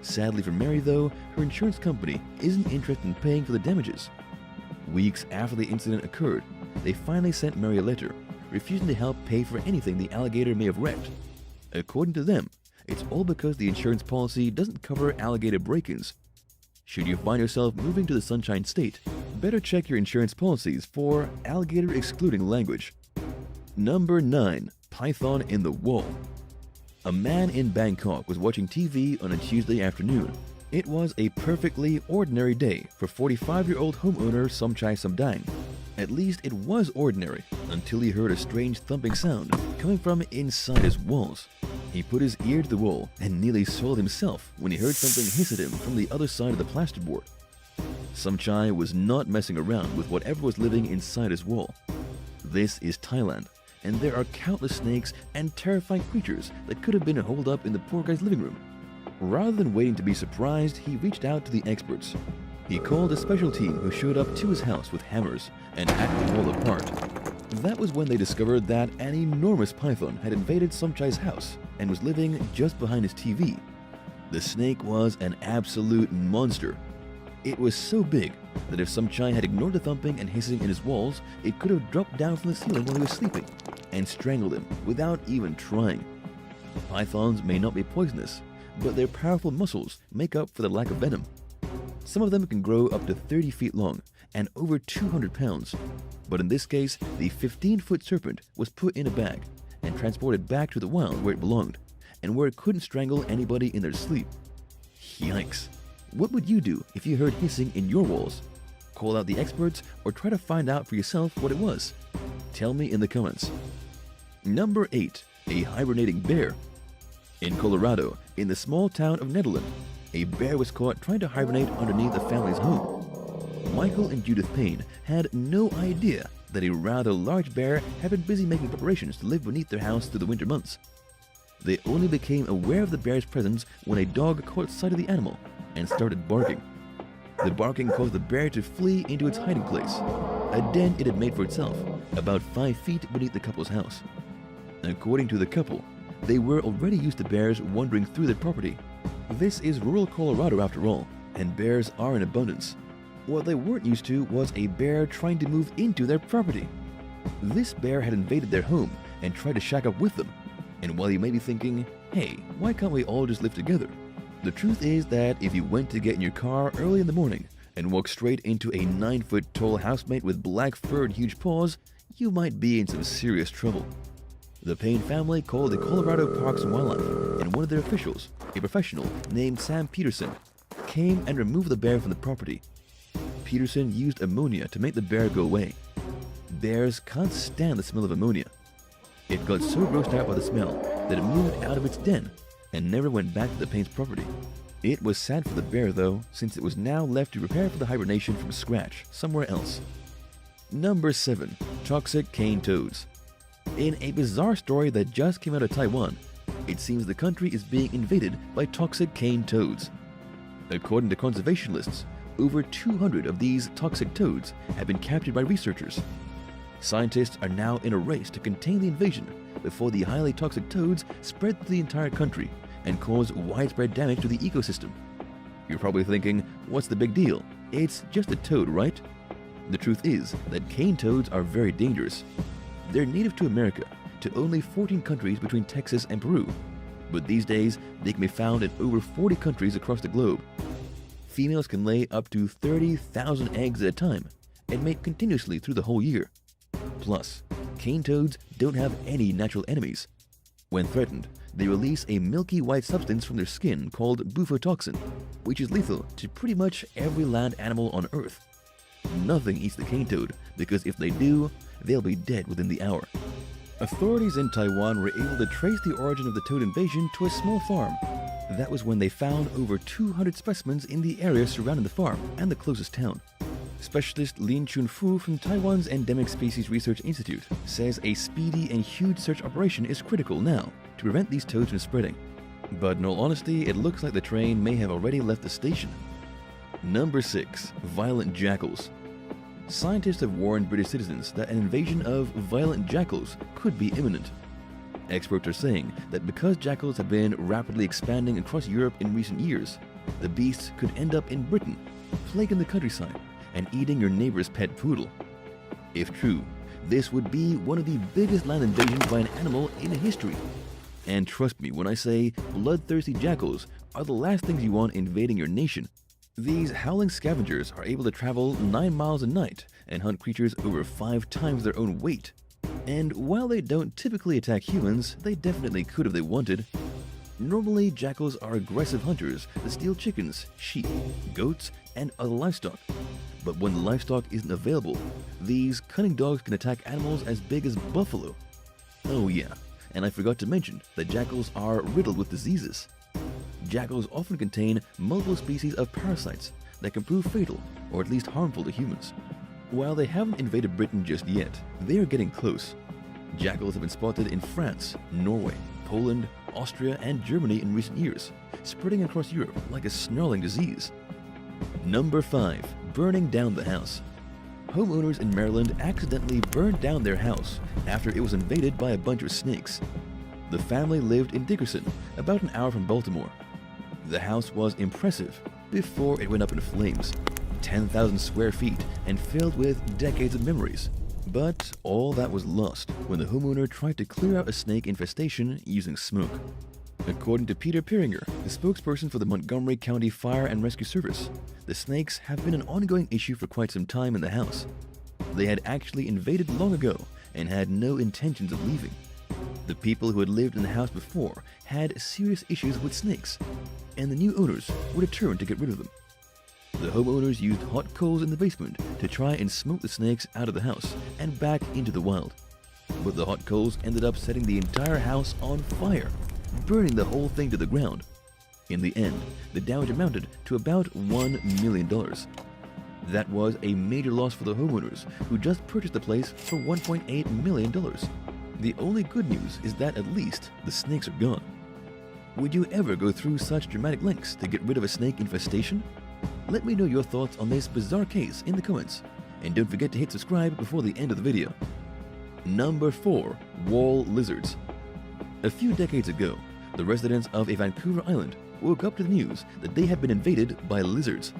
Sadly for Mary though, her insurance company isn't interested in paying for the damages. Weeks after the incident occurred, they finally sent Mary a letter, refusing to help pay for anything the alligator may have wrecked. According to them, it's all because the insurance policy doesn't cover alligator break-ins. Should you find yourself moving to the Sunshine State, better check your insurance policies for alligator excluding language. Number 9. Python in the wall. A man in Bangkok was watching TV on a Tuesday afternoon. It was a perfectly ordinary day for 45-year-old homeowner Somchai Samdang. At least it was ordinary until he heard a strange thumping sound coming from inside his walls. He put his ear to the wall and nearly soiled himself when he heard something hiss at him from the other side of the plasterboard. Somchai was not messing around with whatever was living inside his wall. This is Thailand, and there are countless snakes and terrifying creatures that could have been holed up in the poor guy's living room. Rather than waiting to be surprised, he reached out to the experts. He called a special team who showed up to his house with hammers and hacked the wall apart. That was when they discovered that an enormous python had invaded Somchai's house and was living just behind his TV. The snake was an absolute monster. It was so big that if Somchai had ignored the thumping and hissing in his walls, it could have dropped down from the ceiling while he was sleeping and strangled him without even trying. Pythons may not be poisonous, but their powerful muscles make up for the lack of venom. Some of them can grow up to 30 feet long and over 200 pounds. But in this case, the 15-foot serpent was put in a bag and transported back to the wild where it belonged, and where it couldn't strangle anybody in their sleep. Yikes. What would you do if you heard hissing in your walls? Call out the experts or try to find out for yourself what it was? Tell me in the comments. Number 8. A hibernating bear. In Colorado, in the small town of Netherland, a bear was caught trying to hibernate underneath a family's home. Michael and Judith Payne had no idea that a rather large bear had been busy making preparations to live beneath their house through the winter months. They only became aware of the bear's presence when a dog caught sight of the animal and started barking. The barking caused the bear to flee into its hiding place, a den it had made for itself, about 5 feet beneath the couple's house. According to the couple, they were already used to bears wandering through their property. This is rural Colorado after all, and bears are in abundance. What they weren't used to was a bear trying to move into their property. This bear had invaded their home and tried to shack up with them. And while you may be thinking, hey, why can't we all just live together? The truth is that if you went to get in your car early in the morning and walked straight into a 9-foot-tall housemate with black fur and huge paws, you might be in some serious trouble. The Payne family called the Colorado Parks and Wildlife, and one of their officials, a professional named Sam Peterson, came and removed the bear from the property. Peterson used ammonia to make the bear go away. Bears can't stand the smell of ammonia. It got so grossed out by the smell that it moved out of its den and never went back to the Payne's property. It was sad for the bear though, since it was now left to prepare for the hibernation from scratch somewhere else. Number 7. Toxic cane toads. In a bizarre story that just came out of Taiwan, it seems the country is being invaded by toxic cane toads. According to conservationists, over 200 of these toxic toads have been captured by researchers. Scientists are now in a race to contain the invasion before the highly toxic toads spread through the entire country and cause widespread damage to the ecosystem. You're probably thinking, what's the big deal? It's just a toad, right? The truth is that cane toads are very dangerous. They're native to America, to only 14 countries between Texas and Peru, but these days they can be found in over 40 countries across the globe. Females can lay up to 30,000 eggs at a time and mate continuously through the whole year. Plus, cane toads don't have any natural enemies. When threatened, they release a milky white substance from their skin called bufotoxin, which is lethal to pretty much every land animal on Earth. Nothing eats the cane toad, because if they do, they'll be dead within the hour. Authorities in Taiwan were able to trace the origin of the toad invasion to a small farm. That was when they found over 200 specimens in the area surrounding the farm and the closest town. Specialist Lin Chun-fu from Taiwan's Endemic Species Research Institute says a speedy and huge search operation is critical now to prevent these toads from spreading. But in all honesty, it looks like the train may have already left the station. Number 6. Violent jackals. Scientists have warned British citizens that an invasion of violent jackals could be imminent. Experts are saying that because jackals have been rapidly expanding across Europe in recent years, the beasts could end up in Britain, plaguing the countryside and eating your neighbor's pet poodle. If true, this would be one of the biggest land invasions by an animal in history. And trust me when I say bloodthirsty jackals are the last things you want invading your nation. These howling scavengers are able to travel 9 miles a night and hunt creatures over 5 times their own weight. And while they don't typically attack humans, they definitely could if they wanted. Normally, jackals are aggressive hunters that steal chickens, sheep, goats, and other livestock. But when the livestock isn't available, these cunning dogs can attack animals as big as buffalo. Oh yeah, and I forgot to mention that jackals are riddled with diseases. Jackals often contain multiple species of parasites that can prove fatal or at least harmful to humans. While they haven't invaded Britain just yet, they are getting close. Jackals have been spotted in France, Norway, Poland, Austria, and Germany in recent years, spreading across Europe like a snarling disease. Number 5. Burning down the house. Homeowners in Maryland accidentally burned down their house after it was invaded by a bunch of snakes. The family lived in Dickerson, about an hour from Baltimore. The house was impressive before it went up in flames, 10,000 square feet and filled with decades of memories. But all that was lost when the homeowner tried to clear out a snake infestation using smoke. According to Peter Piringer, the spokesperson for the Montgomery County Fire and Rescue Service, the snakes have been an ongoing issue for quite some time in the house. They had actually invaded long ago and had no intentions of leaving. The people who had lived in the house before had serious issues with snakes, and the new owners were determined to get rid of them. The homeowners used hot coals in the basement to try and smoke the snakes out of the house and back into the wild. But the hot coals ended up setting the entire house on fire, burning the whole thing to the ground. In the end, the damage amounted to about $1 million. That was a major loss for the homeowners who just purchased the place for $1.8 million. The only good news is that at least the snakes are gone. Would you ever go through such dramatic lengths to get rid of a snake infestation? Let me know your thoughts on this bizarre case in the comments, and don't forget to hit subscribe before the end of the video. Number 4. Wall lizards. A few decades ago, the residents of a Vancouver island woke up to the news that they had been invaded by lizards.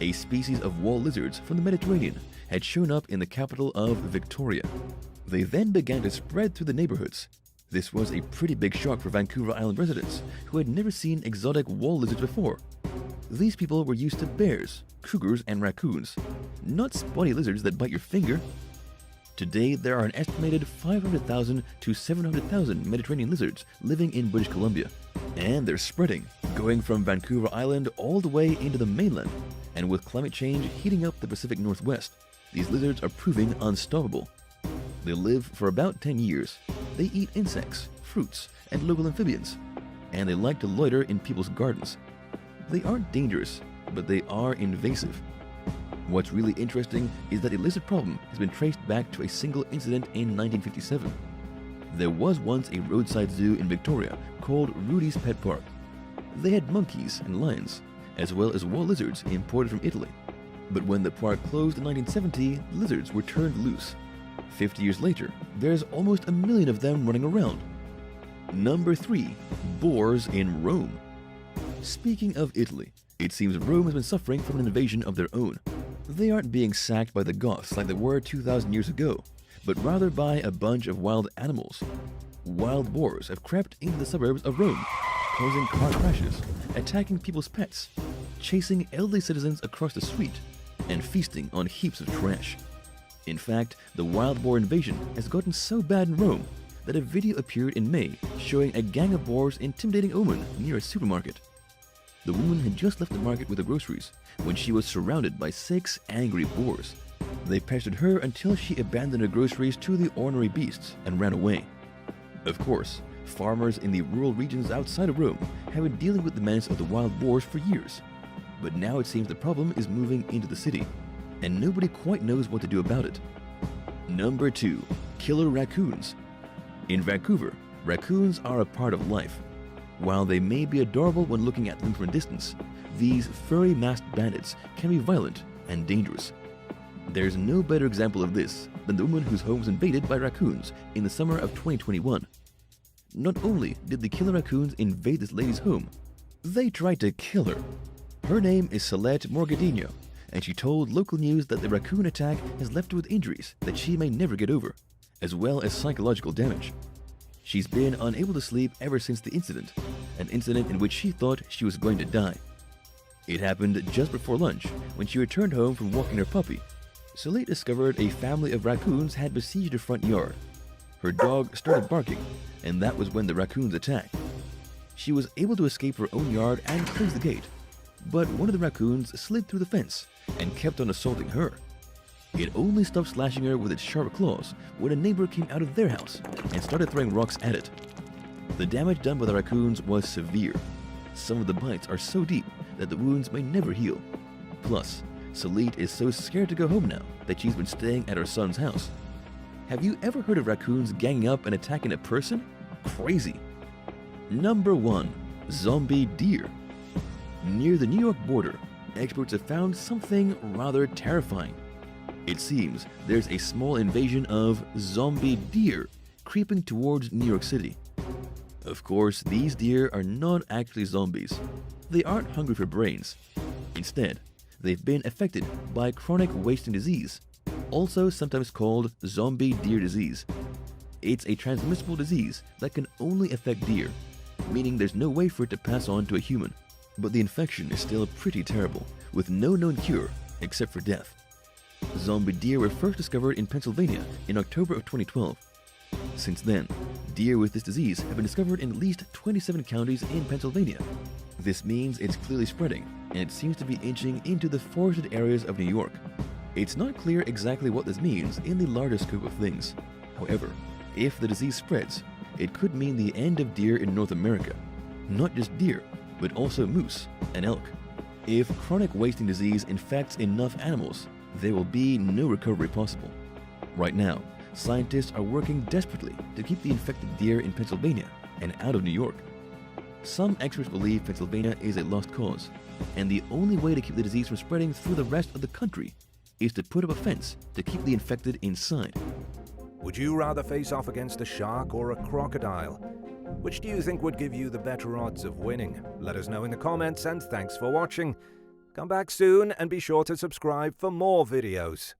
A species of wall lizards from the Mediterranean had shown up in the capital of Victoria. They then began to spread through the neighborhoods. This was a pretty big shock for Vancouver Island residents who had never seen exotic wall lizards before. These people were used to bears, cougars, and raccoons, not spotty lizards that bite your finger. Today, there are an estimated 500,000 to 700,000 Mediterranean lizards living in British Columbia. And they're spreading, going from Vancouver Island all the way into the mainland. And with climate change heating up the Pacific Northwest, these lizards are proving unstoppable. They live for about 10 years. They eat insects, fruits, and local amphibians. And they like to loiter in people's gardens. They aren't dangerous, but they are invasive. What's really interesting is that the lizard problem has been traced back to a single incident in 1957. There was once a roadside zoo in Victoria called Rudy's Pet Park. They had monkeys and lions, as well as wall lizards imported from Italy. But when the park closed in 1970, lizards were turned loose. 50 years later, there's almost 1 million of them running around. Number 3. Boars in Rome. Speaking of Italy, it seems Rome has been suffering from an invasion of their own. They aren't being sacked by the Goths like they were 2,000 years ago, but rather by a bunch of wild animals. Wild boars have crept into the suburbs of Rome, causing car crashes, attacking people's pets, chasing elderly citizens across the street, and feasting on heaps of trash. In fact, the wild boar invasion has gotten so bad in Rome that a video appeared in May showing a gang of boars intimidating a woman near a supermarket. The woman had just left the market with her groceries when she was surrounded by 6 angry boars. They pestered her until she abandoned her groceries to the ornery beasts and ran away. Of course, farmers in the rural regions outside of Rome have been dealing with the menace of the wild boars for years. But now it seems the problem is moving into the city, and nobody quite knows what to do about it. Number 2. Killer raccoons. In Vancouver, raccoons are a part of life. While they may be adorable when looking at them from a distance, these furry masked bandits can be violent and dangerous. There's no better example of this than the woman whose home was invaded by raccoons in the summer of 2021. Not only did the killer raccoons invade this lady's home, they tried to kill her. Her name is Salette Morgadinho, and she told local news that the raccoon attack has left her with injuries that she may never get over, as well as psychological damage. She's been unable to sleep ever since the incident, an incident in which she thought she was going to die. It happened just before lunch when she returned home from walking her puppy. Salette discovered a family of raccoons had besieged her front yard. Her dog started barking, and that was when the raccoons attacked. She was able to escape her own yard and close the gate, but one of the raccoons slid through the fence and kept on assaulting her. It only stopped slashing her with its sharp claws when a neighbor came out of their house and started throwing rocks at it. The damage done by the raccoons was severe. Some of the bites are so deep that the wounds may never heal. Plus, Salette is so scared to go home now that she's been staying at her son's house. Have you ever heard of raccoons ganging up and attacking a person? Crazy. Number 1. Zombie deer. Near the New York border, experts have found something rather terrifying. It seems there's a small invasion of zombie deer creeping towards New York City. Of course, these deer are not actually zombies. They aren't hungry for brains. Instead, they've been affected by chronic wasting disease, also sometimes called zombie deer disease. It's a transmissible disease that can only affect deer, meaning there's no way for it to pass on to a human. But the infection is still pretty terrible, with no known cure except for death. Zombie deer were first discovered in Pennsylvania in October of 2012. Since then, deer with this disease have been discovered in at least 27 counties in Pennsylvania. This means it's clearly spreading, and it seems to be inching into the forested areas of New York. It's not clear exactly what this means in the larger scope of things. However, if the disease spreads, it could mean the end of deer in North America. Not just deer, but also moose and elk. If chronic wasting disease infects enough animals, there will be no recovery possible. Right now, scientists are working desperately to keep the infected deer in Pennsylvania and out of New York. Some experts believe Pennsylvania is a lost cause, and the only way to keep the disease from spreading through the rest of the country is to put up a fence to keep the infected inside. Would you rather face off against a shark or a crocodile? Which do you think would give you the better odds of winning? Let us know in the comments, and thanks for watching. Come back soon and be sure to subscribe for more videos.